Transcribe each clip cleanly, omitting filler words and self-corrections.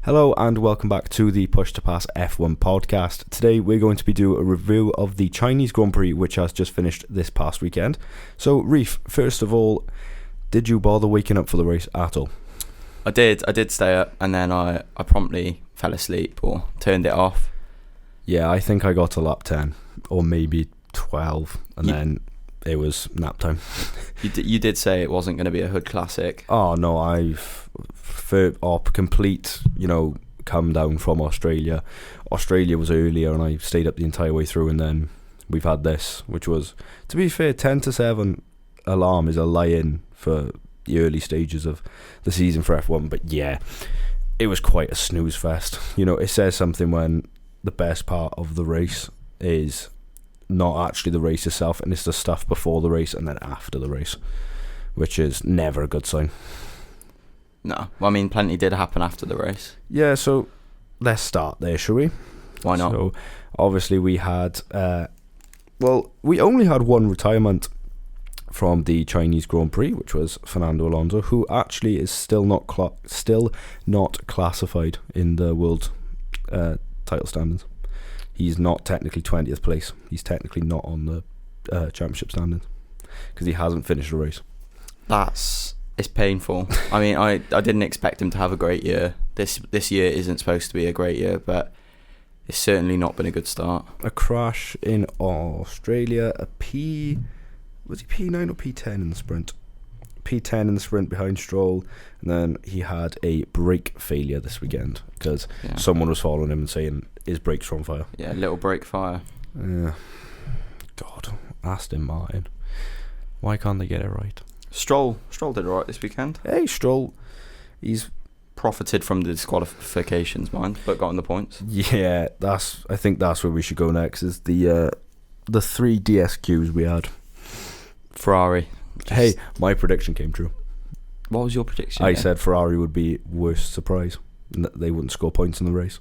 Hello and welcome back to the Push to Pass F1 podcast. Today we're going to be doing a review of the Chinese Grand Prix, which has just finished this past weekend. So Reef, first of all, did you bother waking up for the race at all? I did stay up, and then I promptly fell asleep or turned it off. Yeah, I think I got to lap 10 or maybe 12 and then it was nap time. You did say it wasn't going to be a Hood Classic. Oh no, for complete, come down from Australia. Australia was earlier and I stayed up the entire way through, and then we've had this, which was, to be fair, 10 to 7 alarm is a lie-in for the early stages of the season for F1, but yeah, it was quite a snooze fest. It says something when the best part of the race is not actually the race itself, and it's the stuff before the race and then after the race, which is never a good sign. No, well, I mean, plenty did happen after the race. Yeah, so let's start there, shall we? Why not? So obviously we had we only had one retirement from the Chinese Grand Prix, which was Fernando Alonso, who actually is still not classified in the world title standings. He's not technically 20th place. He's technically not on the championship standings because he hasn't finished a race. It's painful. I mean, I didn't expect him to have a great year. This year isn't supposed to be a great year, but it's certainly not been a good start. A crash in Australia, was he P9 or P10 in the sprint? P10 in the sprint behind Stroll, and then he had a brake failure this weekend because someone was following him and saying his brakes were on fire. Yeah, a little brake fire. God, Aston Martin. Why can't they get it right? Stroll did alright this weekend. Hey, Stroll, he's profited from the disqualifications, mind, but got on the points. Yeah, I think that's where we should go next. Is the 3 DSQs we had. Ferrari. Hey, my prediction came true. What was your prediction? I said Ferrari would be worst surprise, and that they wouldn't score points in the race.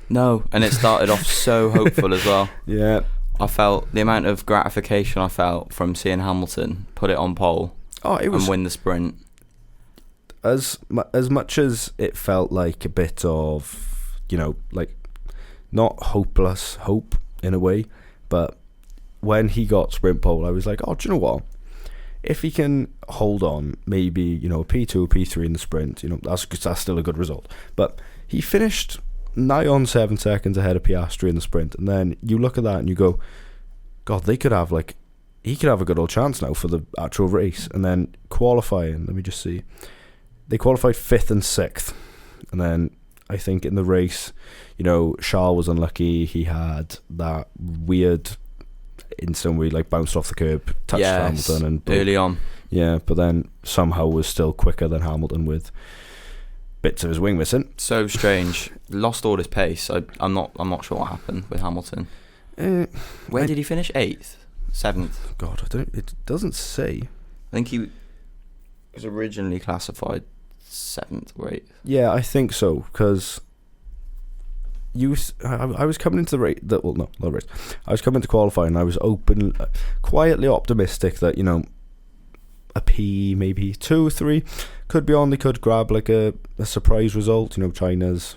No, and it started off so hopeful as well. Yeah. I felt the amount of gratification I felt from seeing Hamilton put it on pole and win the sprint. As much as it felt like a bit of, like not hopeless hope in a way, but when he got sprint pole, I was like, oh, do you know what? If he can hold on, maybe, a P2 or P3 in the sprint, that's still a good result. But he finished nigh on 7 seconds ahead of Piastri in the sprint, and then you look at that and you go, God, he could have a good old chance now for the actual race. And then qualifying, let me just see, they qualified 5th and 6th, and then I think in the race, Charles was unlucky. He had that weird instant where he bounced off the curb, touched Hamilton, and early on. Yeah, but then somehow was still quicker than Hamilton with bits of his wing missing. So strange. Lost all his pace. I'm not sure what happened with Hamilton. Where did he finish? 8th, 7th. God, it doesn't say. I think he was originally classified 7th or 8th. Yeah, I think so, because I was coming into the race. Not the race. I was coming to qualify, and I was quietly optimistic that a P, maybe 2, 3 could be on. They could grab a surprise result. China's,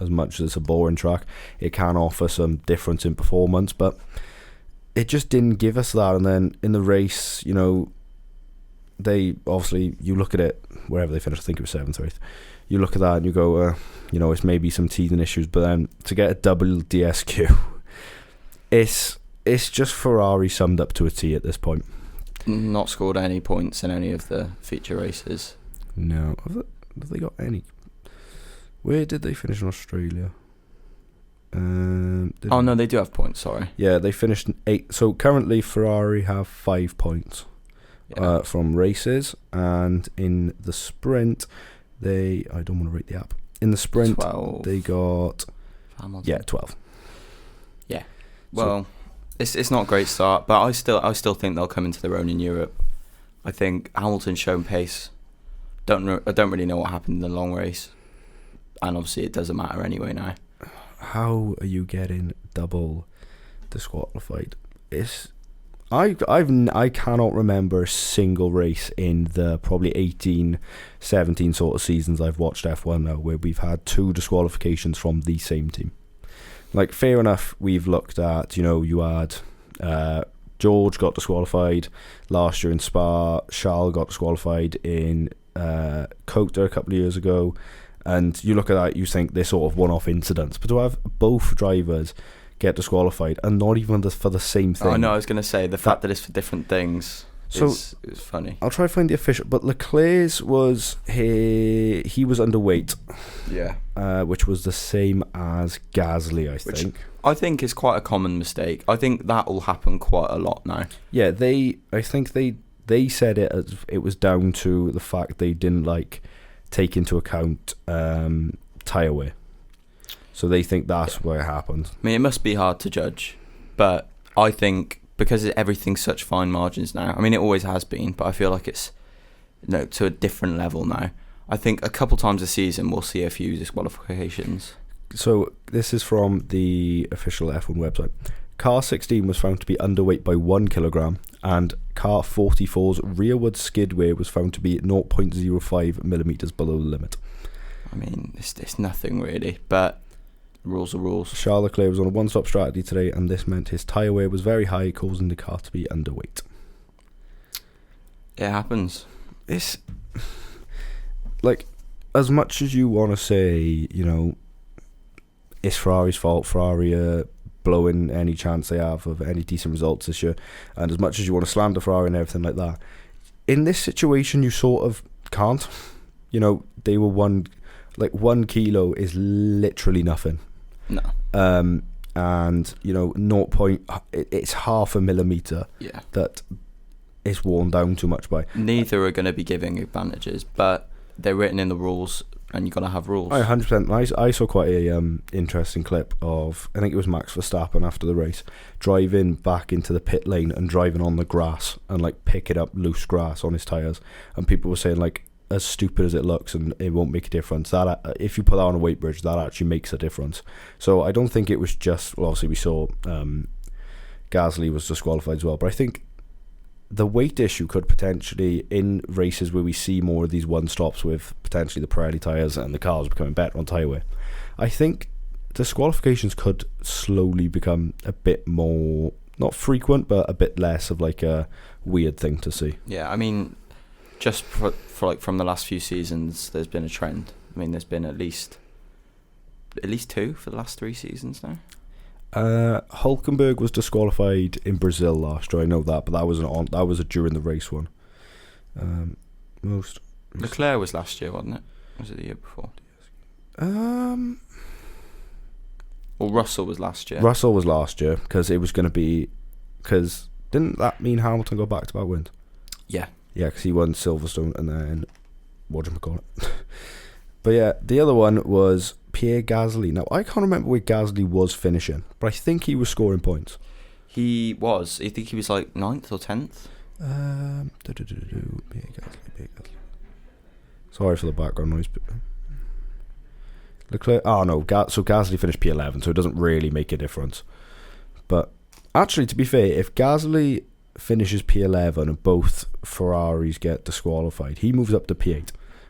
as much as it's a boring track, it can offer some difference in performance, but it just didn't give us that. And then in the race, they obviously, you look at it wherever they finished. I think it was 7th or 8th. You look at that and you go, it's maybe some teething issues, but then to get a double DSQ, it's just Ferrari summed up to a T at this point. Not scored any points in any of the feature races. No. Have they got any? Where did they finish in Australia? No, they do have points, sorry. Yeah, they finished in 8. So currently Ferrari have 5 points from races, and in the sprint, I don't want to rate the app. In the sprint, 12. They got Hamilton. Yeah, 12. Yeah. Well, it's not a great start, but I still think they'll come into their own in Europe. I think Hamilton's shown pace. I don't really know what happened in the long race, and obviously it doesn't matter anyway now. How are you getting double disqualified? I cannot remember a single race in the probably 18, 17 sort of seasons I've watched F1 now where we've had 2 disqualifications from the same team. Like, fair enough, we've looked at, you had George got disqualified last year in Spa, Charles got disqualified in Kota a couple of years ago, and you look at that, you think they're sort of one-off incidents, but to have both drivers get disqualified and not even for the same thing. Oh no, I was going to say the fact that it's for different things is funny. I'll try to find the official, but Leclerc's was he was underweight. Yeah. Which was the same as Gasly, I think. I think is quite a common mistake. I think that will happen quite a lot now. Yeah, I think they said it as it was down to the fact they didn't take into account tyre wear. So they think that's where it happened. I mean, it must be hard to judge, but I think because everything's such fine margins now, I mean, it always has been, but I feel like it's to a different level now. I think a couple times a season we'll see a few disqualifications. So this is from the official F1 website. Car 16 was found to be underweight by 1 kilogram, and car 44's rearward skid wear was found to be 0.05 millimeters below the limit. I mean, it's nothing really, but rules are rules. Charles Leclerc was on a one-stop strategy today, and this meant his tyre wear was very high, causing the car to be underweight. It happens. It's like, as much as you want to say, it's Ferrari's fault, Ferrari are blowing any chance they have of any decent results this year, and as much as you want to slander Ferrari and everything like that, in this situation you sort of can't. They were 1 kilo is literally nothing. No. And it's half a millimeter. Yeah. That is worn down too much by. Neither are going to be giving advantages, but they're written in the rules, and you've got to have rules. 100%. I saw quite a interesting clip of, I think it was Max Verstappen after the race, driving back into the pit lane and driving on the grass and picking up loose grass on his tyres, and people were saying as stupid as it looks and it won't make a difference, that if you put that on a weight bridge, that actually makes a difference. So I don't think it was just, well, obviously we saw Gasly was disqualified as well, but I think the weight issue could potentially, in races where we see more of these one stops with potentially the Pirelli tyres and the cars becoming better on tyre wear, I think disqualifications could slowly become a bit more, not frequent, but a bit less of a weird thing to see. Yeah, I mean, just for from the last few seasons, there's been a trend. I mean, there's been at least 2 for the last 3 seasons now. Hulkenberg was disqualified in Brazil last year. I know that, but that was a during the race one. Leclerc was last year, wasn't it? Was it the year before? Well, Russell was last year. Russell was last year because it was going to be, because didn't that mean Hamilton go back-to-back wins? Yeah. Yeah, because he won Silverstone and then what do you call it? But yeah, the other one was Pierre Gasly. Now, I can't remember where Gasly was finishing, but I think he was scoring points. He was. I think he was 9th or 10th. Pierre Gasly. Sorry for the background noise. But Leclerc. Oh no, so Gasly finished P11, so it doesn't really make a difference. But actually, to be fair, if Gasly finishes P11 and both Ferraris get disqualified, he moves up to P8,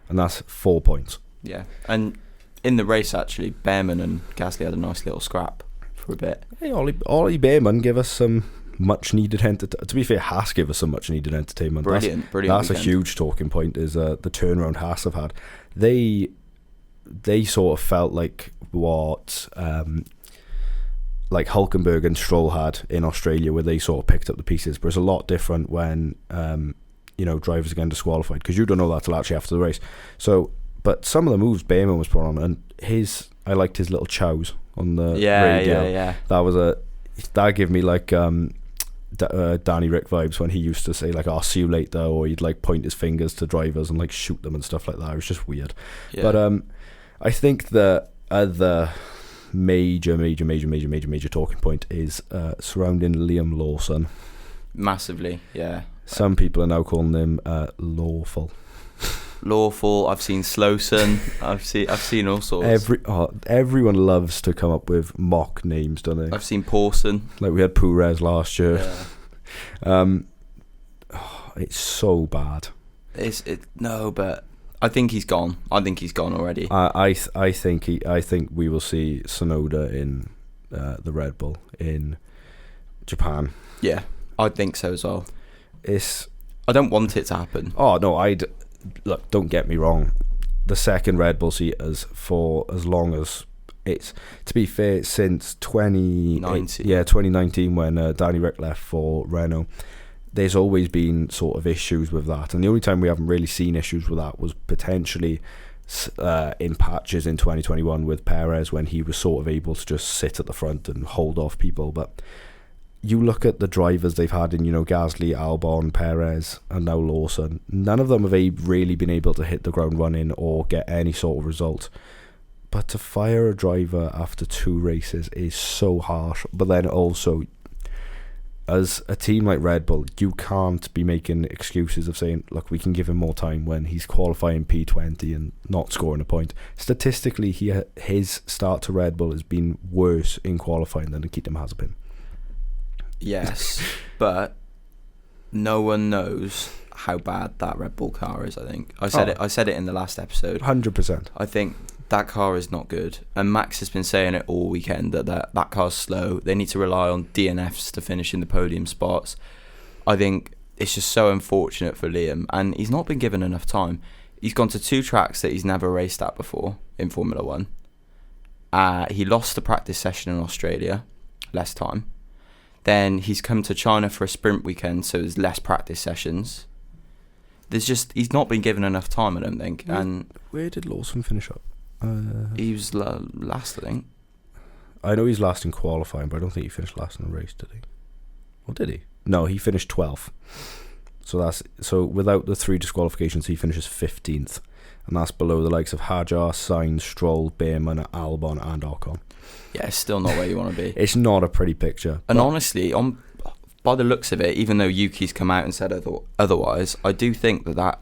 and that's 4 points. Yeah, and in the race, actually, Behrman and Gasly had a nice little scrap for a bit. Hey, Ollie Behrman give us some much-needed entertainment. To be fair, Haas give us some much-needed entertainment. Brilliant. That's a huge talking point, is the turnaround Haas have had. They sort of felt like what Hulkenberg and Stroll had in Australia, where they sort of picked up the pieces, but it's a lot different when drivers are getting disqualified, because you don't know that till actually after the race. So, but some of the moves Behrman was put on, and I liked his little chows on the radio. Yeah. That gave me Danny Rick vibes when he used to say "I'll see you later," or he'd point his fingers to drivers and shoot them and stuff like that. It was just weird. Yeah. But I think the other major talking point is surrounding Liam Lawson. Massively, yeah. Some people are now calling him lawful. I've seen Slowson. I've seen all sorts. Everyone loves to come up with mock names, don't they? I've seen Pawson. We had Perez last year. Yeah. It's so bad. No, but I think he's gone. I think he's gone already. I think we will see Tsunoda in the Red Bull in Japan. Yeah, I think so as well. I don't want it to happen. Oh no, look. Don't get me wrong. The second Red Bull seat for as long as it's, to be fair, since 2019 when Danny Rick left for Renault, there's always been sort of issues with that, and the only time we haven't really seen issues with that was potentially in patches in 2021 with Perez, when he was sort of able to just sit at the front and hold off people. But you look at the drivers they've had in, Gasly, Albon, Perez, and now Lawson. None of them have really been able to hit the ground running or get any sort of result. But to fire a driver after 2 races is so harsh. But then also, as a team like Red Bull, you can't be making excuses of saying, look, we can give him more time when he's qualifying P20 and not scoring a point. Statistically, his start to Red Bull has been worse in qualifying than Nikita Mazepin. Yes, but no one knows how bad that Red Bull car is. I think I said it in the last episode. 100%. I think that car is not good, and Max has been saying it all weekend that car's slow. They need to rely on DNFs to finish in the podium spots. I think it's just so unfortunate for Liam, and he's not been given enough time. He's gone to 2 tracks that he's never raced at before in Formula 1. He lost the practice session in Australia, less time. Then he's come to China for a sprint weekend, so there's less practice sessions. He's not been given enough time, I don't think. Where did Lawson finish up? He was last, I think. I know he's last in qualifying, but I don't think he finished last in the race, did he? Or did he? No, he finished 12th. So without the 3 disqualifications, he finishes 15th, and that's below the likes of Hadjar, Sainz, Stroll, Behrman, Albon, and Ocon. Yeah, it's still not where you want to be. It's not a pretty picture. And honestly, by the looks of it, even though Yuki's come out and said otherwise, I do think that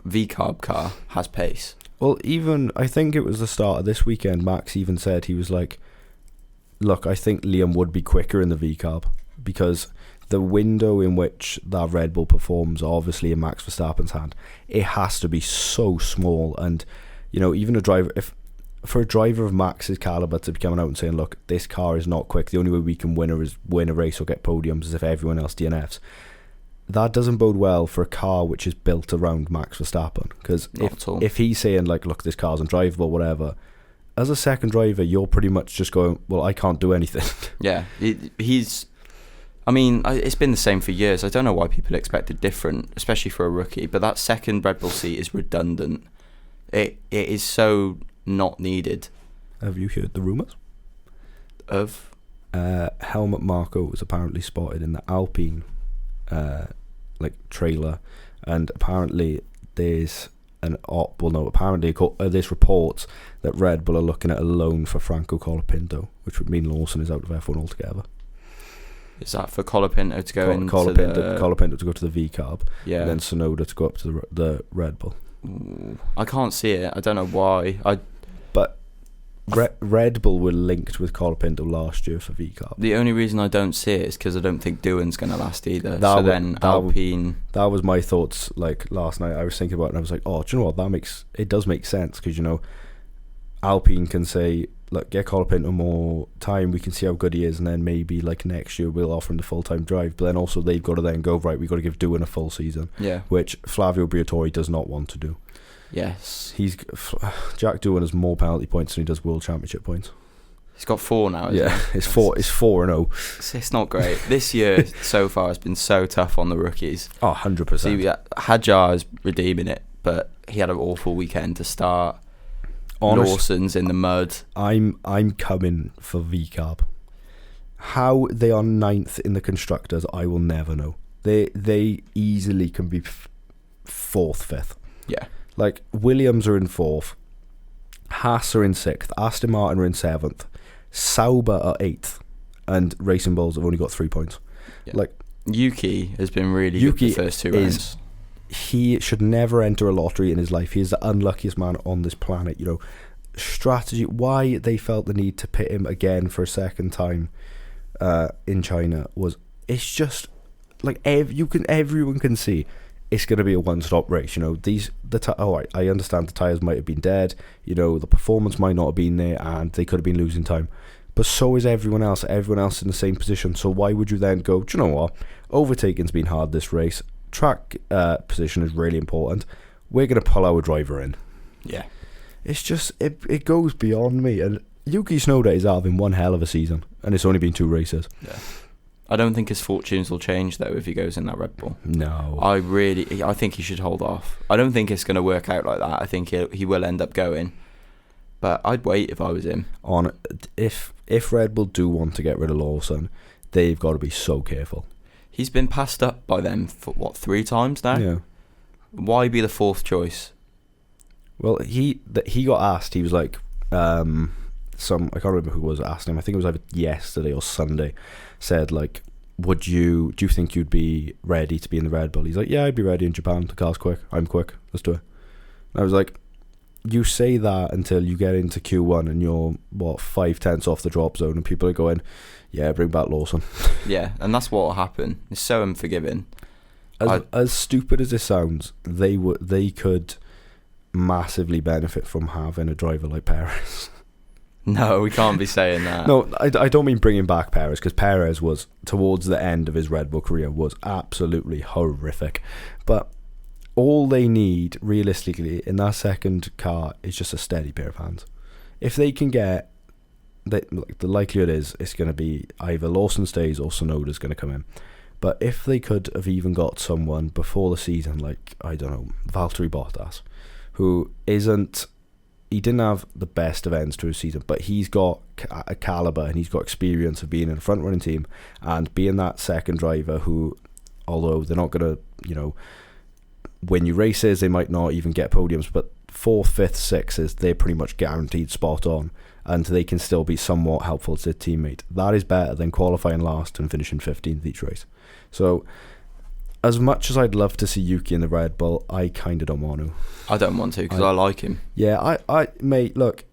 V-carb car has pace. Well, even, I think it was the start of this weekend, Max even said, he was like, look, I think Liam would be quicker in the V-carb, because the window in which that Red Bull performs, obviously in Max Verstappen's hand, it has to be so small. And, even a driver, for a driver of Max's calibre to be coming out and saying, look, this car is not quick, the only way we can win a race or get podiums is if everyone else DNFs, that doesn't bode well for a car which is built around Max Verstappen. Because if he's saying, like, look, this car's undrivable, whatever, as a second driver, you're pretty much just going, well, I can't do anything. Yeah, it's been the same for years. I don't know why people expected different, especially for a rookie, but that second Red Bull seat is redundant. It is so not needed. Have you heard the rumours? Of? Helmut Marko was apparently spotted in the Alpine trailer, and apparently there's there's reports that Red Bull are looking at a loan for Franco Colapinto, which would mean Lawson is out of F1 altogether. Is that for Colapinto to go into Colapinto to go to the V-carb, yeah, and then Tsunoda to go up to the Red Bull? I can't see it. I don't know why. But Red Bull were linked with Colapinto last year for V-carb. The only reason I don't see it is because I don't think Doohan's going to last either. Alpine. That was my thoughts. Like last night, I was thinking about it, and I was like, "Oh, do you know what? It does make sense because Alpine can say, look, get Colapinto more time. We can see how good he is, and then maybe like next year we'll offer him the full-time drive. But then also they've got to then go, right, we've got to give Doohan a full season. Yeah, which Flavio Briatore does not want to do. Yes, Jack Doohan has more penalty points than he does World Championship points. He's got 4 now. It's 4-0. It's not great. This year so far has been so tough on the rookies. Oh, 100%. See, Hadjar is redeeming it, but he had an awful weekend to start. Lawson's in the mud. I'm coming for V-carb. How they are 9th in the constructors, I will never know. They easily can be 4th, 5th. Yeah. Like, Williams are in 4th. Haas are in 6th. Aston Martin are in 7th. Sauber are 8th. And Racing Bulls have only got 3 points. Yeah. Like, Yuki has been really good the first 2 rounds. He should never enter a lottery in his life. He is the unluckiest man on this planet. Strategy, why they felt the need to pit him again for a second time in China it's just like everyone can see it's going to be a one-stop race. You know, I understand the tyres might have been dead. You know, the performance might not have been there, and they could have been losing time. But so is everyone else. Everyone else in the same position. So why would you then go, do you know what? Overtaking's been hard this race. Track position is really important. We're going to pull our driver in. Yeah. It's just, it goes beyond me. And Yuki Tsunoda is having one hell of a season. And it's only been 2 races. Yeah. I don't think his fortunes will change, though, if he goes in that Red Bull. No. I think he should hold off. I don't think it's going to work out like that. I think he will end up going. But I'd wait if I was him. If Red Bull do want to get rid of Lawson, they've got to be so careful. He's been passed up by them for, 3 times now? Yeah. Why be the 4th choice? Well, he got asked, he was like, I can't remember who was asking him, I think it was either yesterday or Sunday, said like, do you think you'd be ready to be in the Red Bull? He's like, yeah, I'd be ready in Japan, the car's quick, I'm quick, let's do it. And I was like, you say that until you get into Q1 and you're, 5/10 off the drop zone and people are going, yeah, bring back Lawson. Yeah, and that's what will happen. It's so unforgiving. As stupid as it sounds, they could massively benefit from having a driver like Perez. No, we can't be saying that. No, I don't mean bringing back Perez, because Perez was, towards the end of his Red Bull career, was absolutely horrific. But all they need, realistically, in that second car is just a steady pair of hands. If they can get, the likelihood is it's going to be either Lawson stays or Tsunoda's going to come in. But if they could have even got someone before the season, like, I don't know, Valtteri Bottas, who he didn't have the best of ends to his season, but he's got a calibre and he's got experience of being in a front-running team and being that second driver who, although they're not going to, win you races, they might not even get podiums, but 4th, 5th, 6th, they're pretty much guaranteed spot on, and they can still be somewhat helpful to their teammate. That is better than qualifying last and finishing 15th each race. So, as much as I'd love to see Yuki in the Red Bull, I kind of don't want to. I don't want to, because I like him. Yeah, mate, look,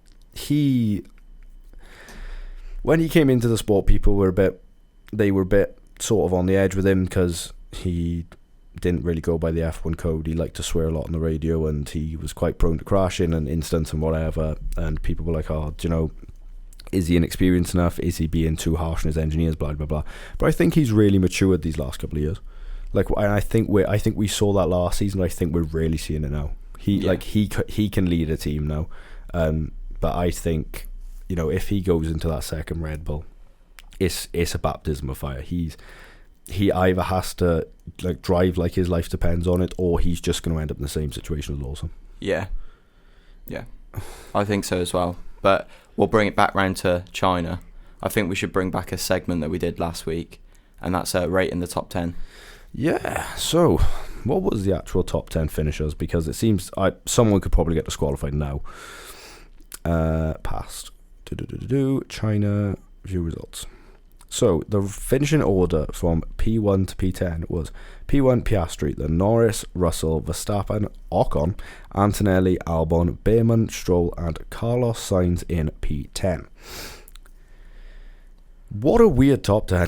when he came into the sport, people were a bit sort of on the edge with him, because he didn't really go by the F1 code. He liked to swear a lot on the radio, and he was quite prone to crashing and incidents and whatever, and people were like, is he inexperienced enough? Is he being too harsh on his engineers? Blah blah blah. But I think he's really matured these last couple of years. Like, and I think we saw that last season. I think we're really seeing it now. He can lead a team now. But I think, if he goes into that second Red Bull, it's a baptism of fire. He either has to drive like his life depends on it, or he's just going to end up in the same situation as Lawson. Yeah, I think so as well. But we'll bring it back round to China. I think we should bring back a segment that we did last week, and that's rating the top 10. Yeah. So, what was the actual top 10 finishers? Because it seems someone could probably get disqualified now. Past. China view results. So, the finishing order from P1 to P10 was P1 Piastri, then Norris, Russell, Verstappen, Ocon, Antonelli, Albon, Behrman, Stroll, and Carlos Sainz in P10. What a weird top 10.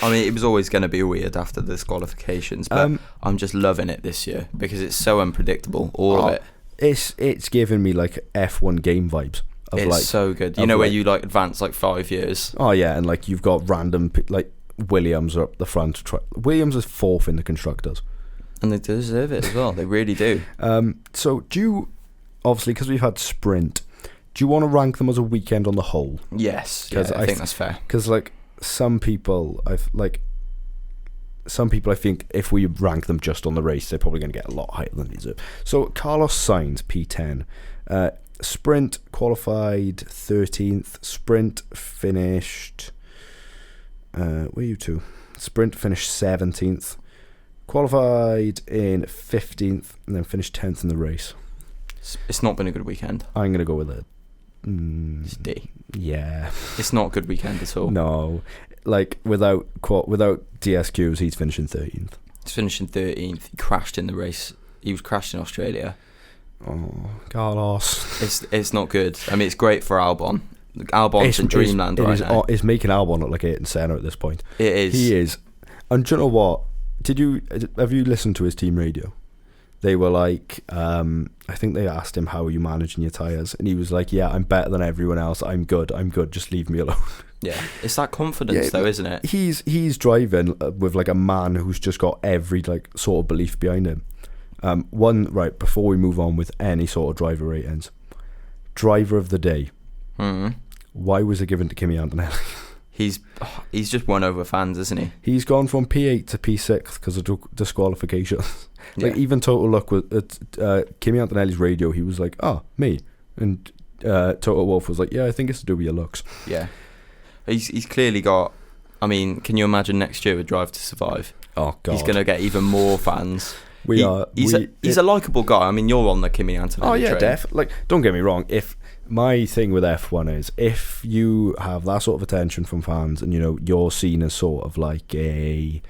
I mean, it was always going to be weird after the disqualifications, but I'm just loving it this year because it's so unpredictable, all of it. It's giving me like F1 game vibes. It's so good. Where you advance 5 years. Oh yeah, and you've got random Williams are up the front. Williams is 4th in the constructors, and they deserve it as well. They really do. So do you, obviously, because we've had sprint, do you want to rank them as a weekend on the whole? Yes, I think that's fair. Because some people, I think if we rank them just on the race, they're probably going to get a lot higher than they deserve. So Carlos Sainz, P10. Sprint qualified 13th. Sprint finished. Where are you two? Sprint finished 17th. Qualified in 15th, and then finished 10th in the race. It's not been a good weekend. I'm going to go with it. It's D. Yeah. It's not a good weekend at all. No. Without DSQs, he's finishing 13th. He's finishing 13th. He crashed in the race. He was crashed in Australia. Oh, Carlos. It's not good. I mean, it's great for Albon. Albon's in dreamland right now. It's making Albon look like Ayrton Senna at this point. It is. He is And do you know what? Have you listened to his team radio? They were like, I think they asked him, how are you managing your tyres? And he was like, yeah, I'm better than everyone else. I'm good. Just leave me alone. Yeah, it's that confidence though, isn't it? He's driving with like a man who's just got every like sort of belief behind him. Right, before we move on with any sort of driver ratings, driver of the day. Why was it given to Kimi Antonelli? He's just won over fans, isn't he? He's gone from P8 to P6 because of disqualification. Like even Total Look at Kimi Antonelli's radio, he was like, "Oh, me," and Total Wolf was like, "Yeah, I think it's to do with your looks." Yeah, he's clearly got. I mean, can you imagine next year with Drive to Survive? Oh God, he's gonna get even more fans. He's a likable guy. I mean, you're on the Kimi Antonelli. Oh yeah, train. definitely. Like, don't get me wrong. If my thing with F1 is, if you have that sort of attention from fans, and you're seen as sort of like a,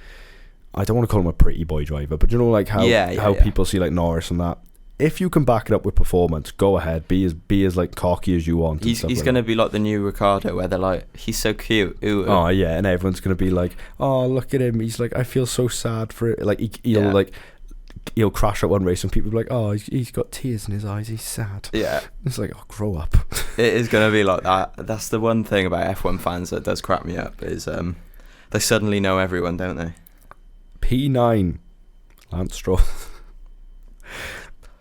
I don't want to call him a pretty boy driver, but like how people see like Norris and that. If you can back it up with performance, go ahead. Be as like cocky as you want. He's going to be like the new Ricardo, where they're like, he's so cute. Ooh. Oh yeah, and everyone's going to be like, oh look at him. He's like, I feel so sad for it. Like he'll crash at one race, and people will be like, oh, he's got tears in his eyes. He's sad. Yeah, it's like, oh, grow up. It is going to be like that. That's the one thing about F1 fans that does crap me up is they suddenly know everyone, don't they? P9, Lance Stroll.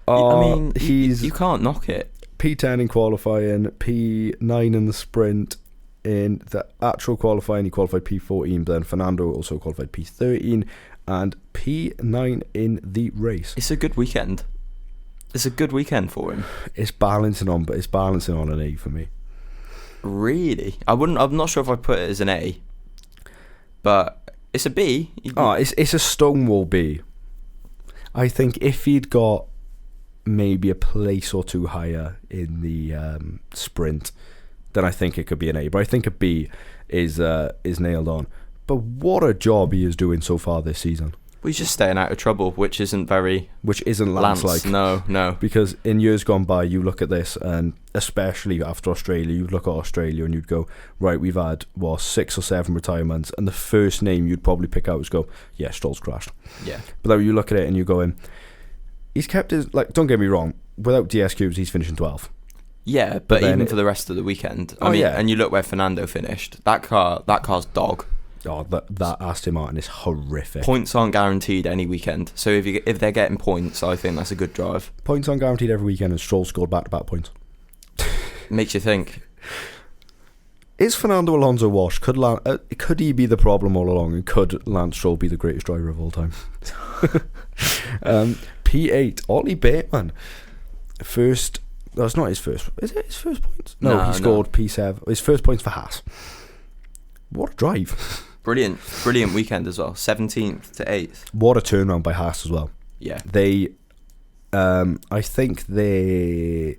I mean, you can't knock it. P10 in qualifying, P9 in the sprint. In the actual qualifying, he qualified P14, but then Fernando also qualified P13, and P9 in the race. It's a good weekend. It's a good weekend for him. It's balancing on an A for me. Really? I'm not sure if I put it as an A, but it's a B. It's a stonewall B. I think if he'd got maybe a place or two higher in the sprint, then I think it could be an A. But I think a B is nailed on. But what a job he is doing so far this season. Well, he's just staying out of trouble, which isn't Lance-like. No. Because in years gone by, you look at this, and especially after Australia, you'd look at Australia and you'd go, right, we've had 6 or 7 retirements, and the first name you'd probably pick out is Stroll's crashed. Yeah. But then you look at it and you're going, he's kept his, like, don't get me wrong, without DSQs, he's finishing 12th. Yeah, but even for the rest of the weekend, I mean, and you look where Fernando finished. That car's dog. Oh, that Aston Martin is horrific. Points aren't guaranteed any weekend, so if they're getting points, I think that's a good drive. Points aren't guaranteed every weekend, and Stroll scored back-to-back points. Makes you think. Is Fernando Alonso washed? Could he be the problem all along, and could Lance Stroll be the greatest driver of all time? P8, Ollie Bateman. First... That's not his first... Is it his first points? No, he scored P7. His first points for Haas. What a drive. Brilliant weekend as well. 17th to 8th. What a turnaround by Haas as well. Yeah. They... I think they...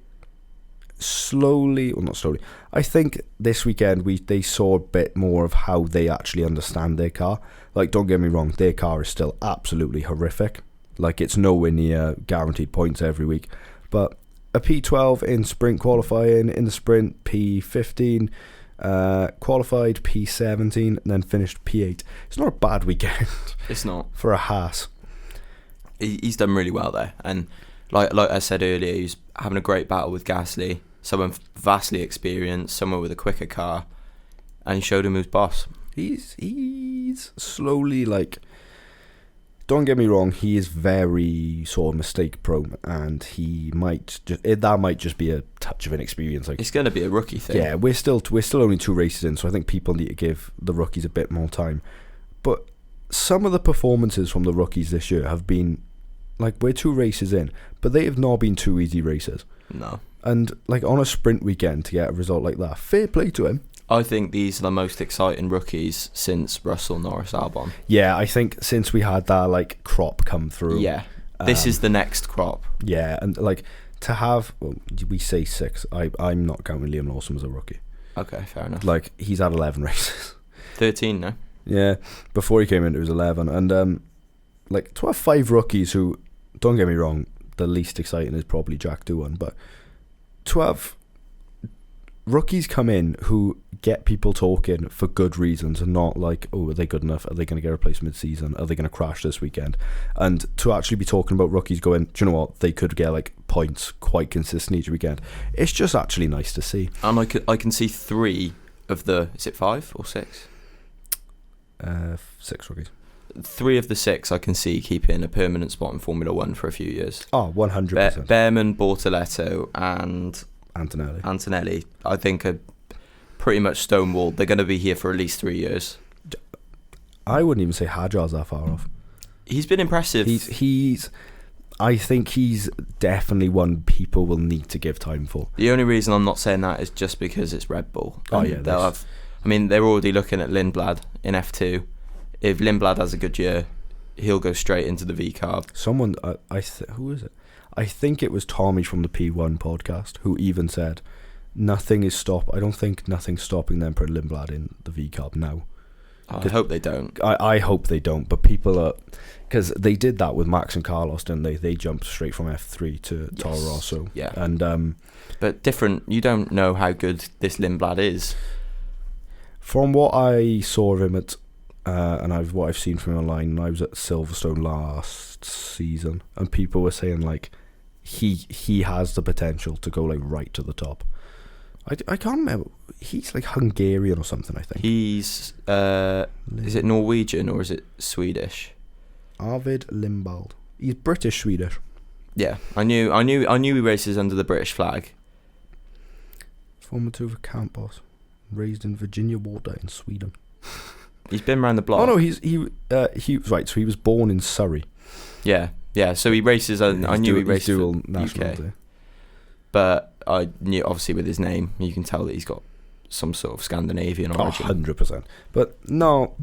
not slowly. I think this weekend they saw a bit more of how they actually understand their car. Like, don't get me wrong, their car is still absolutely horrific. Like, it's nowhere near guaranteed points every week. But a P12 in sprint qualifying, in the sprint P15, qualified P17, and then finished P8. It's not a bad weekend. It's not. For a Haas. He's done really well there. And like I said earlier, he's having a great battle with Gasly, someone vastly experienced, someone with a quicker car, and he showed him who's boss. He's slowly, like, don't get me wrong, he is very sort of mistake prone, and he might just be a touch of inexperience. Like, it's going to be a rookie thing. Yeah, we're still only 2 races in, so I think people need to give the rookies a bit more time. But some of the performances from the rookies this year have been, like, we're 2 races in, but they have not been 2 easy races. No. And, like, on a sprint weekend to get a result like that, fair play to him. I think these are the most exciting rookies since Russell, Norris, Albon. Yeah, I think since we had that, like, crop come through. Yeah, this is the next crop. Yeah, and, like, to have, we say 6, I'm not counting Liam Lawson as a rookie. Okay, fair enough. Like, he's had 11 races. 13 now. Yeah, before he came in it was 11. And, like, to have 5 rookies who, don't get me wrong, the least exciting is probably Jack Doohan, but to have rookies come in who get people talking for good reasons and not like, oh, are they good enough? Are they going to get replaced mid-season? Are they going to crash this weekend? And to actually be talking about rookies going, do you know what? They could get like points quite consistently each weekend. It's just actually nice to see. And I can see 3 of the, is it 5 or 6? 6 rookies. 3 of the 6 I can see keeping a permanent spot in Formula 1 for a few years. Oh, 100%. Behrman, Bortoletto and Antonelli, I think are pretty much stonewalled. They're going to be here for at least 3 years. I wouldn't even say Hadjar's that far off. He's been impressive. I think he's definitely one people will need to give time for. The only reason I'm not saying that is just because it's Red Bull. Oh yeah, they're already looking at Lindblad in F2. If Lindblad has a good year, he'll go straight into the V-carb. Someone, who is it? I think it was Tommy from the P1 podcast who even said, I don't think nothing's stopping them putting Lindblad in the V-carb now. I hope they don't. I hope they don't, but people are... Because they did that with Max and Carlos, didn't they? They jumped straight from F3 to Toro Rosso. Yeah. And, but different, you don't know how good this Lindblad is. From what I saw of him at... and what I've seen from him online, and I was at Silverstone last season, and people were saying like he has the potential to go like right to the top. I can't remember. He's like Hungarian or something, I think. He's is it Norwegian or is it Swedish? Arvid Lindblad. He's British Swedish. Yeah, I knew he races under the British flag. Former Tuva camp boss, raised in Virginia Water in Sweden. He's been around the block. Oh no, he was right. So he was born in Surrey. Yeah. So he races. I knew he raced dual for nationality. UK. But I knew, obviously, with his name, you can tell that he's got some sort of Scandinavian origin. 100%. But no,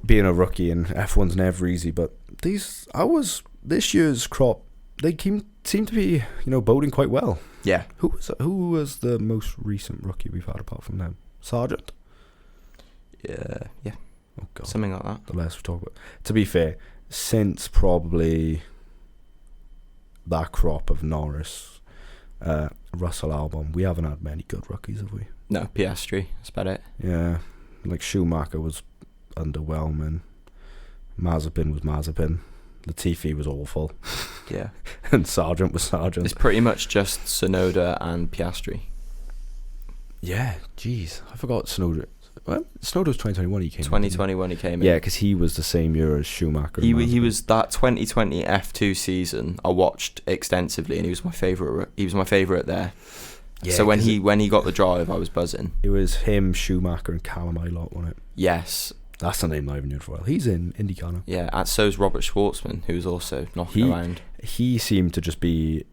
being a rookie in F1's never easy. But this year's crop, they seem to be, boding quite well. Yeah. Who was the most recent rookie we've had apart from them? Sargent. Yeah. Oh God. Something like that. The less we talk about. To be fair, since probably that crop of Norris, Russell Albon, we haven't had many good rookies, have we? No, Piastri. That's about it. Yeah, like Schumacher was underwhelming. Mazepin was Mazepin. Latifi was awful. Yeah. And Sargent was Sargent. It's pretty much just Tsunoda and Piastri. Yeah, jeez, I forgot Tsunoda. Well, Tsunoda was 2021 he came 2021 he came in. Yeah, because he was the same year as Schumacher. He was that 2020 F2 season I watched extensively, and he was my favourite. He was my favourite there. Yeah, so when he got the drive, I was buzzing. It was him, Schumacher, and Callum Ilott, wasn't it? Yes. That's the name I even knew for a while. He's in IndyCar now. Yeah, and so's Robert Schwartzman, who's also knocking around. He seemed to just be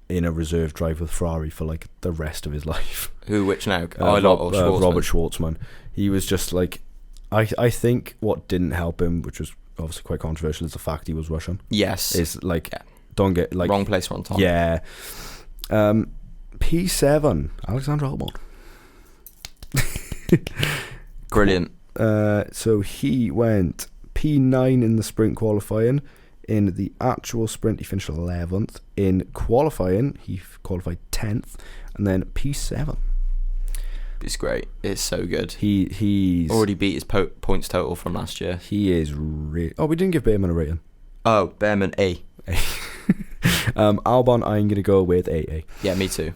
in a reserve drive with Ferrari for like the rest of his life. Which now? Ilott or Schwartzman? Robert Schwartzman. He was just like, I think what didn't help him, which was obviously quite controversial, is the fact he was Russian. Yes. Is like, don't get like wrong place, wrong time. Yeah. P7, Alexander Albon. Brilliant. So he went P9 in the sprint qualifying. In the actual sprint, he finished 11th. In qualifying, he qualified 10th, and then P7. It's great. It's so good. He's already beat his points total from last year. He is really... Oh, we didn't give Behrman a rating. Oh, Behrman A. Albon, I'm going to go with AA. Yeah, me too.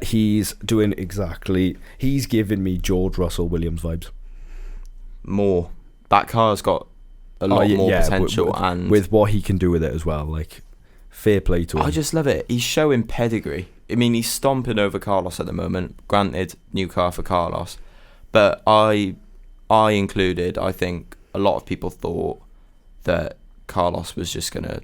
He's doing exactly... He's giving me George Russell Williams vibes. More. That car's got a lot more potential. With what he can do with it as well. Like, fair play to him. I just love it. He's showing pedigree. I mean, he's stomping over Carlos at the moment. Granted, new car for Carlos. But I included, I think a lot of people thought that Carlos was just going to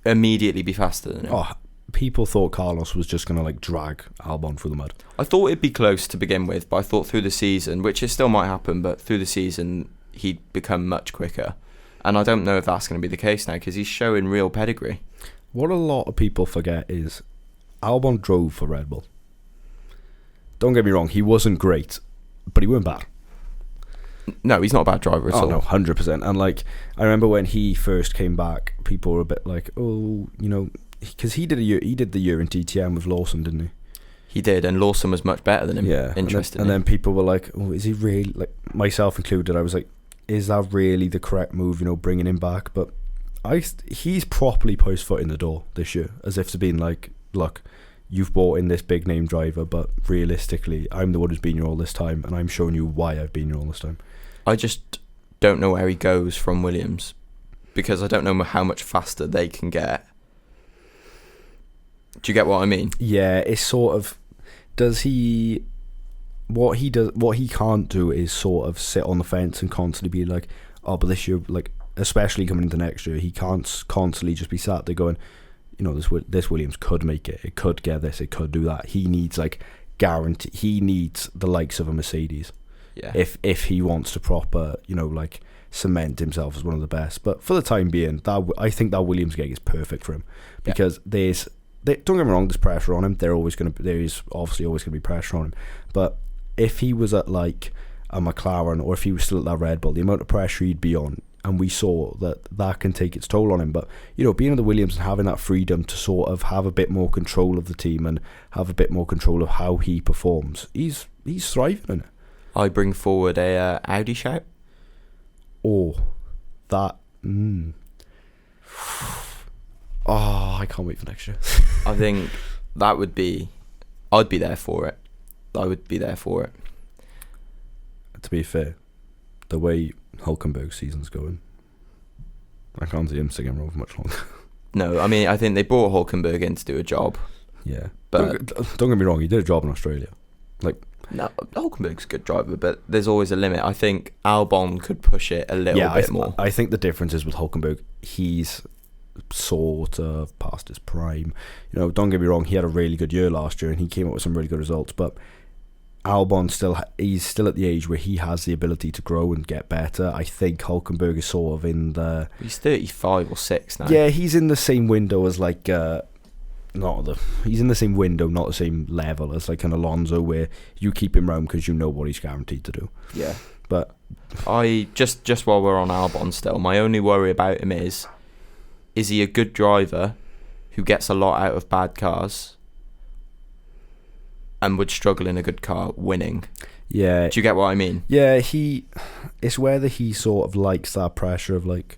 immediately be faster than him. Oh, people thought Carlos was just going to like drag Albon through the mud. I thought it'd be close to begin with, but I thought through the season, which it still might happen, but through the season, he'd become much quicker. And I don't know if that's going to be the case now, because he's showing real pedigree. What a lot of people forget is Albon drove for Red Bull. Don't get me wrong, he wasn't great, but he weren't bad. No, he's not a bad driver at all. No, 100%. And like, I remember when he first came back, people were a bit like, oh, because he did the year in DTM with Lawson, didn't he? He did, and Lawson was much better than him. Yeah, interestingly. And then people were like, "Oh, is he really?" Like myself included, I was like, "Is that really the correct move? Bringing him back?" But he's properly put his foot in the door this year, as if to being like, "Look, you've brought in this big name driver, but realistically, I'm the one who's been here all this time, and I'm showing you why I've been here all this time." I just don't know where he goes from Williams, because I don't know how much faster they can get. Do you get what I mean? Yeah, it's sort of. Does he? What he can't do is sort of sit on the fence and constantly be like, "Oh, but this year, like, especially coming into next year, he can't constantly just be sat there going, this Williams could make it. It could get this. It could do that." He needs like guarantee. He needs the likes of a Mercedes. Yeah. If he wants to proper, like cement himself as one of the best. But for the time being, I think that Williams gig is perfect for him, because don't get me wrong, there's pressure on him. There is obviously always going to be pressure on him. But if he was at like a McLaren, or if he was still at that Red Bull, the amount of pressure he'd be on, and we saw that can take its toll on him. But being in the Williams and having that freedom to sort of have a bit more control of the team and have a bit more control of how he performs, he's thriving in it. I bring forward a Audi shout. Oh, that. Oh, I can't wait for next year. I think that would be. I'd be there for it. I would be there for it. To be fair, the way Hülkenberg's season's going, I can't see him sticking around for much longer. No, I mean, I think they brought Hülkenberg in to do a job. Yeah, but don't get me wrong, he did a job in Australia. No, Hülkenberg's a good driver, but there's always a limit. I think Albon could push it a little bit more. I think the difference is with Hülkenberg, he's sort of past his prime. Don't get me wrong, he had a really good year last year and he came up with some really good results, but Albon he's still at the age where he has the ability to grow and get better. I think Hülkenberg is sort of in the... He's 35 or 6 now. Yeah, he's in the same window as like... he's in the same window, not the same level as like an Alonso, where you keep him around because you know what he's guaranteed to do. Yeah. But I just while we're on Albon still, my only worry about him is he a good driver who gets a lot out of bad cars and would struggle in a good car winning? Yeah. Do you get what I mean? Yeah, it's whether he sort of likes that pressure of like,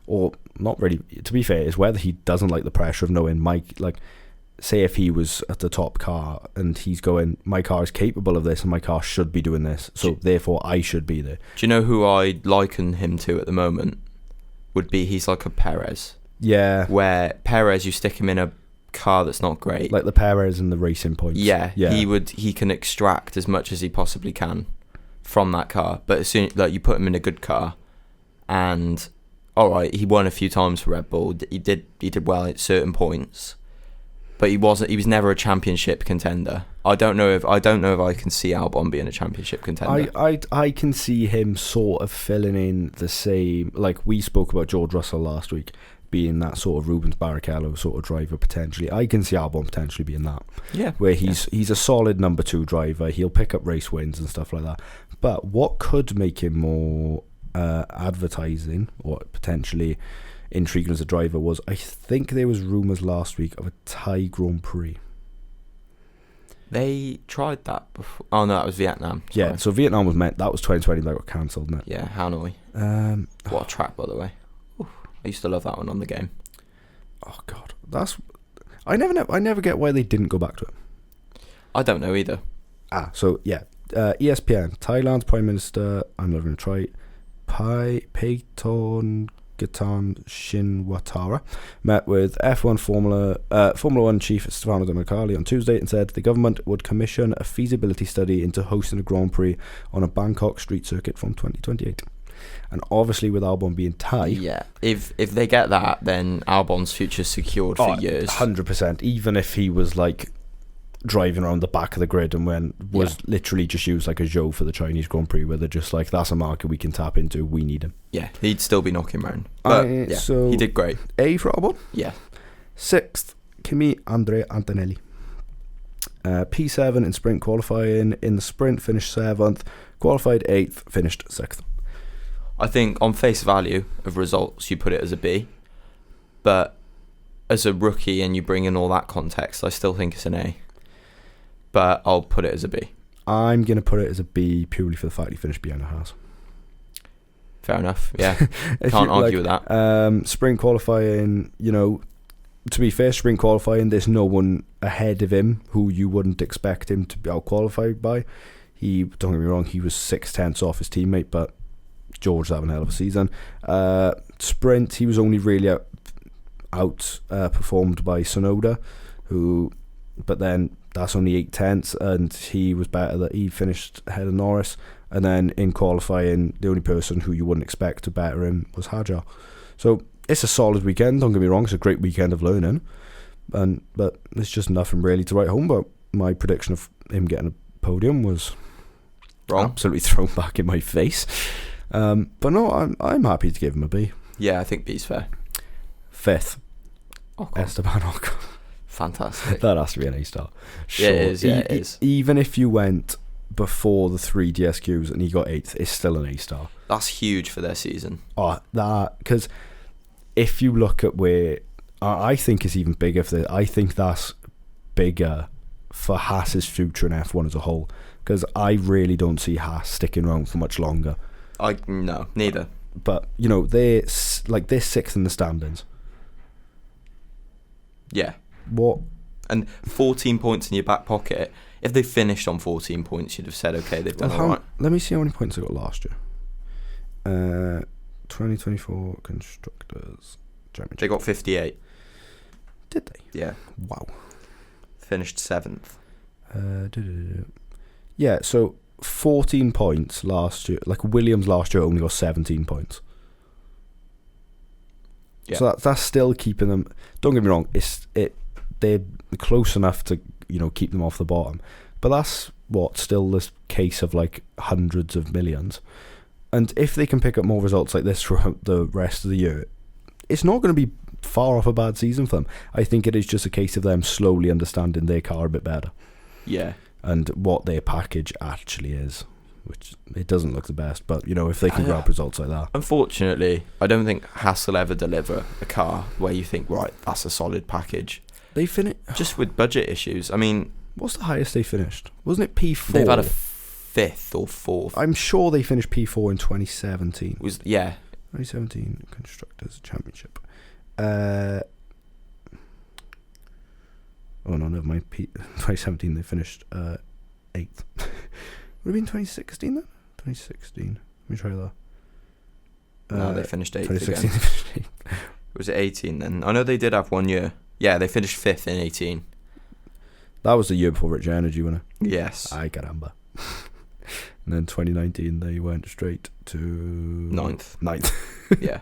or not really, to be fair, it's whether he doesn't like the pressure of knowing say if he was at the top car and he's going, my car is capable of this and my car should be doing this, so therefore I should be there. Do you know who I liken him to at the moment? He's like a Perez. Yeah. Where Perez, you stick him in a car that's not great. Like the Perez and the Racing Points. Yeah. He can extract as much as he possibly can from that car. But as soon you put him in a good car, and alright, he won a few times for Red Bull. He did well at certain points. But he was never a championship contender. I don't know if I can see Albon being a championship contender. I can see him sort of filling in the same, like we spoke about George Russell last week, being that sort of Rubens Barrichello sort of driver potentially. I can see Albon potentially being that. Yeah. Where he's a solid number 2 driver. He'll pick up race wins and stuff like that. But what could make him more advertising or potentially intriguing as a driver was, I think there was rumours last week of a Thai Grand Prix. They tried that before. Oh no, that was Vietnam. Sorry. Yeah, so Vietnam was 2020, that got cancelled, didn't it? Yeah, Hanoi. What a track, by the way. Oof, I used to love that one on the game. Oh god, I never get why they didn't go back to it. I don't know either. So yeah, ESPN, Thailand's Prime Minister, I'm not going to try, Payton Gatan Shinwatara met with F1 Formula 1 chief Stefano Domenicali on Tuesday and said the government would commission a feasibility study into hosting a Grand Prix on a Bangkok street circuit from 2028. And obviously with Albon being Thai, yeah, if they get that, then Albon's future's secured for years. 100%. Even if he was like driving around the back of the grid and literally just used like a show for the Chinese Grand Prix, where they're just like, that's a market we can tap into, we need him. Yeah, he'd still be knocking around. But so he did great. A for Albon. Yeah. 6th, Kimi Antonelli. P7 in sprint qualifying. In the sprint, finished 7th. Qualified 8th, finished 6th. I think on face value of results, you put it as a B. But as a rookie and you bring in all that context, I still think it's an A. but I'll put it as a B. I'm going to put it as a B purely for the fact he finished behind the Haas. Fair enough, yeah. Can't argue with that. Sprint qualifying, to be fair, sprint qualifying, there's no one ahead of him who you wouldn't expect him to be out-qualified by. Don't get me wrong, he was 6/10 off his teammate, but George's having a hell of a season. Sprint, he was only really outperformed by Tsunoda, but then that's only 8/10, and he was better. He finished ahead of Norris. And then in qualifying, the only person who you wouldn't expect to better him was Hadjar. So it's a solid weekend, don't get me wrong, it's a great weekend of learning. But there's just nothing really to write home about. My prediction of him getting a podium was wrong. Absolutely thrown back in my face. But no, I'm happy to give him a B. Yeah, I think B's fair. 5th, Ocon. Esteban Ocon. Fantastic. That has to be an A-star. Sure. Yeah, it is, it is. Even if you went before the 3 DSQs and he got 8th, it's still an A-star. That's huge for their season. Oh, because if you look at where I think it's even bigger I think that's bigger for Haas's future in F1 as a whole, because I really don't see Haas sticking around for much longer. No, neither. But they're 6th in the standings. Yeah. What? And 14 points in your back pocket. If they finished on 14 points, you'd have said, okay, they've done all right. Let me see how many points they got last year. 2024 Constructors Championship. They got 58. Did they? Yeah. Wow. Finished 7th. Yeah, so 14 points last year. Like Williams last year only got 17 points. Yeah. So that's still keeping them. Don't get me wrong. They're close enough to keep them off the bottom, but that's still this case of like hundreds of millions. And if they can pick up more results like this throughout the rest of the year, it's not going to be far off a bad season for them. I think it is just a case of them slowly understanding their car a bit better. Yeah. And what their package actually is, which it doesn't look the best, but if they can grab results like that. Unfortunately, I don't think Haas will ever deliver a car where you think, right, that's a solid package. They finished just with budget issues. I mean, what's the highest they finished? Wasn't it P4? They've had a 5th or 4th. I'm sure they finished P4 in 2017. 2017 Constructors Championship. Oh no, never mind. 2017 they finished 8th. Would it have been 2016 then? 2016. Let me try that. No, they finished 8th 2016 again. they finished 8th. Was it 18 then? I know they did have 1 year. Yeah, they finished 5th in 18. That was the year before Rich Energy, wasn't it? Yes. Ay, caramba. And then 2019 they went straight to 9th. Yeah.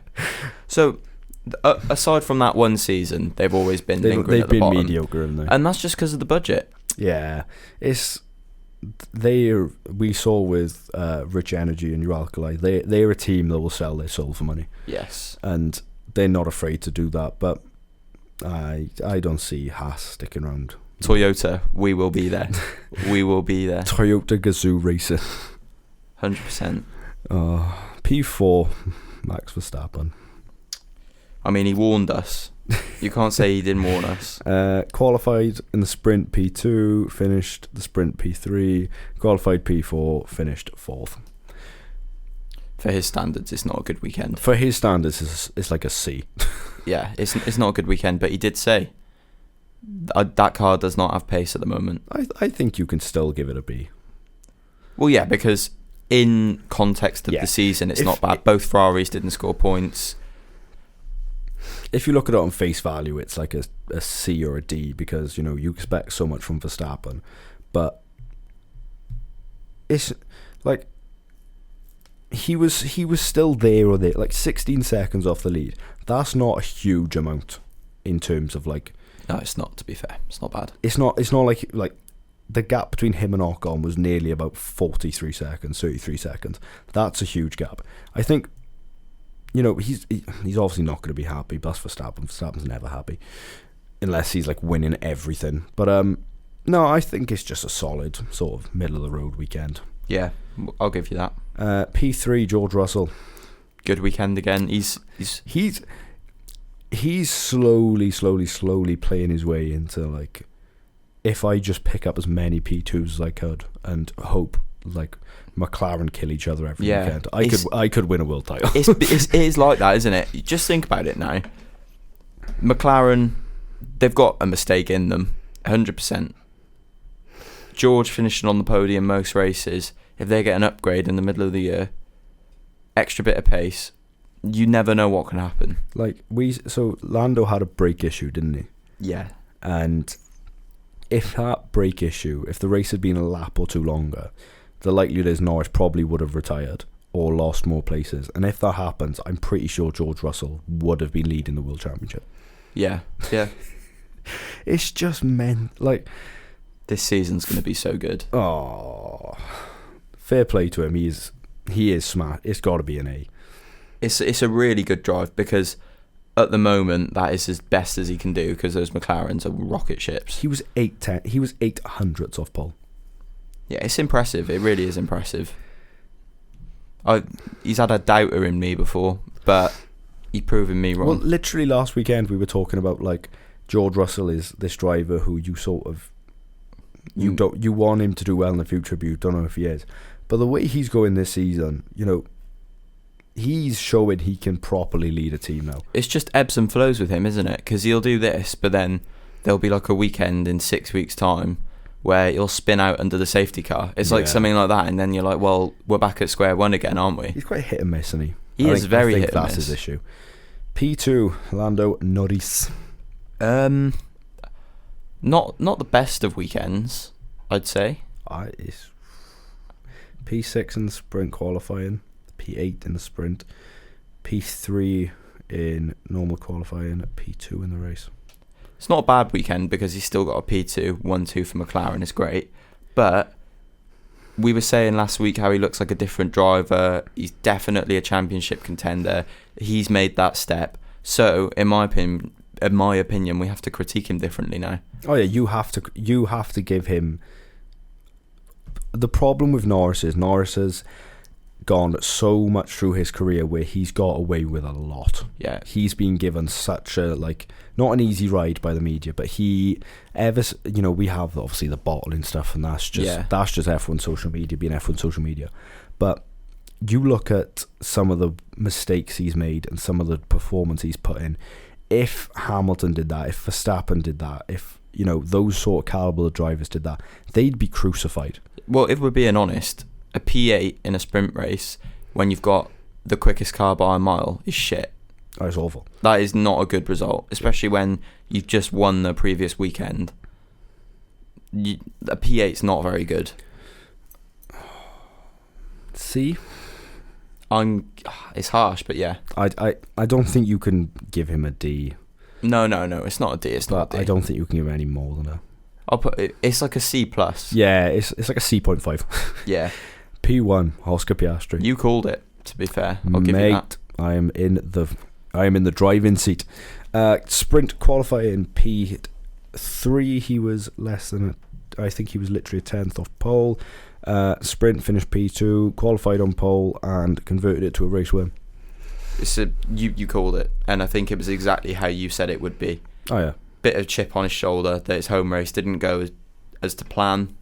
So aside from that one season, they've always been lingering at the bottom. They've been mediocre, haven't they? And that's just because of the budget. Yeah. We saw with Rich Energy and Uralkali, they're a team that will sell their soul for money. Yes. And they're not afraid to do that, but I don't see Haas sticking around. Toyota, we will be there. We will be there. Toyota Gazoo Racing. 100%. P4, Max Verstappen. I mean, he warned us. You can't say he didn't warn us. Qualified in the sprint P2, finished the sprint P3, qualified P4, finished 4th. For his standards, it's not a good weekend. For his standards, it's like a C. Yeah, it's not a good weekend, but he did say that car does not have pace at the moment. I think you can still give it a B. Well, yeah, because in context of the season, it's not bad. Both Ferraris didn't score points. If you look at it on face value, it's like a C or a D, because you expect so much from Verstappen, but it's like he was still there or there, like 16 seconds off the lead. That's not a huge amount in terms of like. No, it's not. To be fair, it's not bad. It's not like the gap between him and Ocon was nearly about 33 seconds. That's a huge gap. I think. He's obviously not going to be happy. But that's Verstappen. Verstappen's never happy unless he's like winning everything. But no, I think it's just a solid sort of middle of the road weekend. Yeah, I'll give you that. P3, George Russell. Good weekend again. He's slowly playing his way into like if I just pick up as many P2s as I could and hope like McLaren kill each other every weekend, I could win a world title. It is like that, isn't it? Just think about it now. McLaren, they've got a mistake in them, 100%. George finishing on the podium most races, if they get an upgrade in the middle of the year, extra bit of pace, you never know what can happen. So Lando had a brake issue, didn't he? Yeah. And if that brake issue, if the race had been a lap or two longer, the likelihood is Norris probably would have retired or lost more places. And if that happens, I'm pretty sure George Russell would have been leading the World Championship. Yeah. It's just this season's going to be so good. Oh, fair play to him. He is smart. It's got to be an A. It's a really good drive because at the moment that is as best as he can do because those McLarens are rocket ships. He was 8/10. He was 8/100ths off pole. Yeah, it's impressive. It really is impressive. He's had a doubter in me before, but he's proven me wrong. Well, literally last weekend we were talking about like George Russell is this driver who you sort of you want him to do well in the future, but you don't know if he is. But the way he's going this season, he's showing he can properly lead a team now. It's just ebbs and flows with him, isn't it? Because he'll do this, but then there'll be like a weekend in 6 weeks' time where he'll spin out under the safety car. It's like something like that, and then you're like, well, we're back at square one again, aren't we? He's quite hit and miss, isn't he? He is very hit and miss. That's his issue. P2, Lando Norris. Not the best of weekends, I'd say. It's P6 in the sprint qualifying, P8 in the sprint, P3 in normal qualifying, P2 in the race. It's not a bad weekend because he's still got a P2, 1-2 for McLaren. It's great. But we were saying last week how he looks like a different driver. He's definitely a championship contender. He's made that step. So, in my opinion, we have to critique him differently now. Oh yeah, you have to give him. The problem with Norris has gone so much through his career where he's got away with a lot. Yeah, he's been given such a not an easy ride by the media, but we have obviously the bottling stuff, and that's just F1 social media being F1 social media. But you look at some of the mistakes he's made and some of the performance he's put in. If Hamilton did that, if Verstappen did that, if those sort of caliber of drivers did that, they'd be crucified. Well, if we're being honest, a P8 in a sprint race when you've got the quickest car by a mile is shit. Oh, it's awful. That is not a good result, especially when you've just won the previous weekend. A P8's not very good. See? It's harsh, but yeah. I don't think you can give him a D. No, it's not a D. It's not a D. I don't think you can give him any more than a. I'll put it's like a C+. Yeah, it's like a C.5. Yeah. P1, Oscar Piastri. You called it, to be fair. I'll give you that. I am in the driving seat. Sprint qualifying P3, he was less than I think he was literally a 10th off pole. Sprint finished P2, qualified on pole, and converted it to a race win. You called it, and I think it was exactly how you said it would be. Oh yeah. Bit of chip on his shoulder that his home race didn't go as to plan.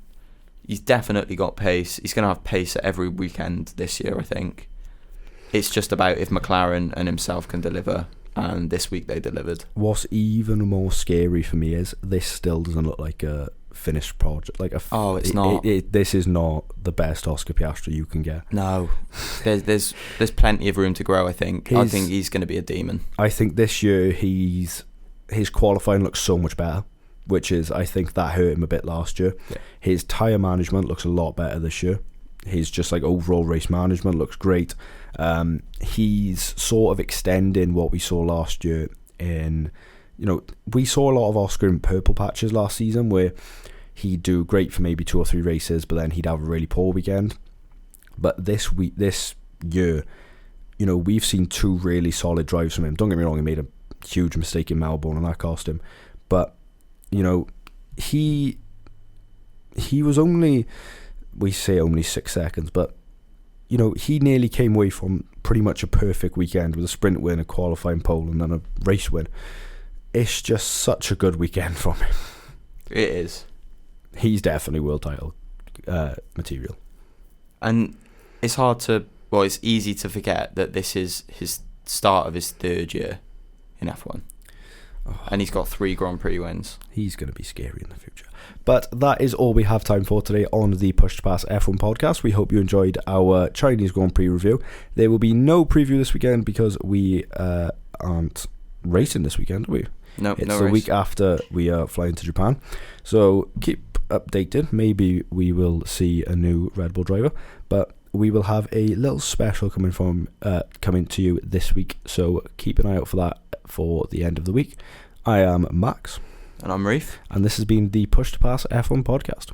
He's definitely got pace. He's going to have pace at every weekend this year, I think. It's just about if McLaren and himself can deliver, and this week they delivered. What's even more scary for me is this still doesn't look like a finished project. It's not. This is not the best Oscar Piastri you can get. No, there's plenty of room to grow. I think he's going to be a demon. I think this year his qualifying looks so much better, which is, I think that hurt him a bit last year. Yeah. His tyre management looks a lot better this year. His just overall race management looks great. He's sort of extending what we saw last year in, we saw a lot of Oscar in purple patches last season where he'd do great for maybe 2 or 3 races, but then he'd have a really poor weekend. But this year, we've seen 2 really solid drives from him. Don't get me wrong, he made a huge mistake in Melbourne and that cost him, but he was only 6 seconds, but he nearly came away from pretty much a perfect weekend with a sprint win, a qualifying pole, and then a race win. It's just such a good weekend from him. It is. he's definitely world title material. And it's it's easy to forget that this is his start of his third year in F1. And he's got 3 Grand Prix wins. He's going to be scary in the future. But that is all we have time for today on the Push to Pass F1 podcast. We hope you enjoyed our Chinese Grand Prix review. There will be no preview this weekend because we aren't racing this weekend, are we? No, it's no the race. week after we are flying to Japan. So keep updated. Maybe we will see a new Red Bull driver. But we will have a little special coming to you this week. So keep an eye out for that for the end of the week. I am Max. And I'm Reef. And this has been the Push to Pass F1 podcast.